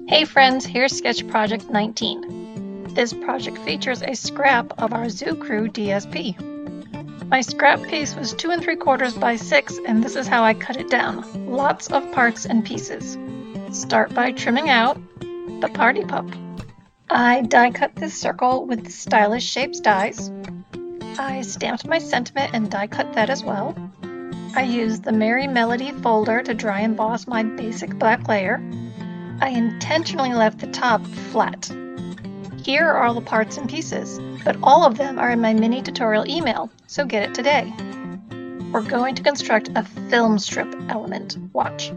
Hey friends, here's Sketch Project 19. This project features a scrap of our Zoo Crew DSP. My scrap piece was 2 3/4 by 6, and this is how I cut it down. Lots of parts and pieces. Start by trimming out the party pup. I die cut this circle with stylish shapes dies. I stamped my sentiment and die cut that as well. I used the Merry Melody folder to dry emboss my basic black layer. I intentionally left the top flat. Here are all the parts and pieces, but all of them are in my mini tutorial email, so get it today. We're going to construct a film strip element. Watch.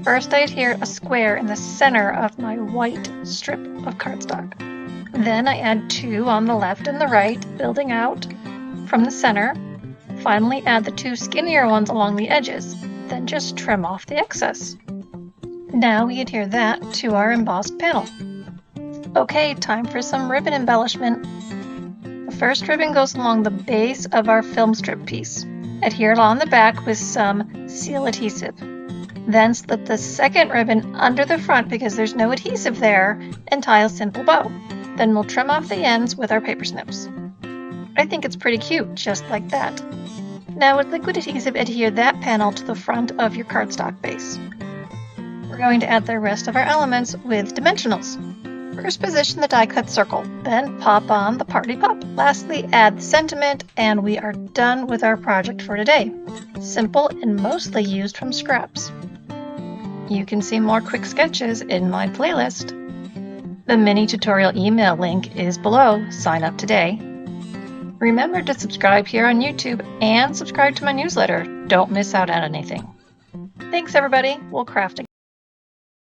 First, I adhere a square in the center of my white strip of cardstock. Then I add 2 on the left and the right, building out from the center. Finally, add the 2 skinnier ones along the edges, then just trim off the excess. Now we adhere that to our embossed panel. Okay, time for some ribbon embellishment. The first ribbon goes along the base of our film strip piece. Adhere it on the back with some seal adhesive. Then slip the second ribbon under the front because there's no adhesive there and tie a simple bow. Then we'll trim off the ends with our paper snips. I think it's pretty cute, just like that. Now with liquid adhesive, adhere that panel to the front of your cardstock base. We're going to add the rest of our elements with dimensionals. First, position the die cut circle, then pop on the party pup. Lastly, add the sentiment, and we are done with our project for today. Simple and mostly used from scraps. You can see more quick sketches in my playlist. The mini tutorial email link is below. Sign up today. Remember to subscribe here on YouTube and subscribe to my newsletter. Don't miss out on anything. Thanks everybody. We'll craft again.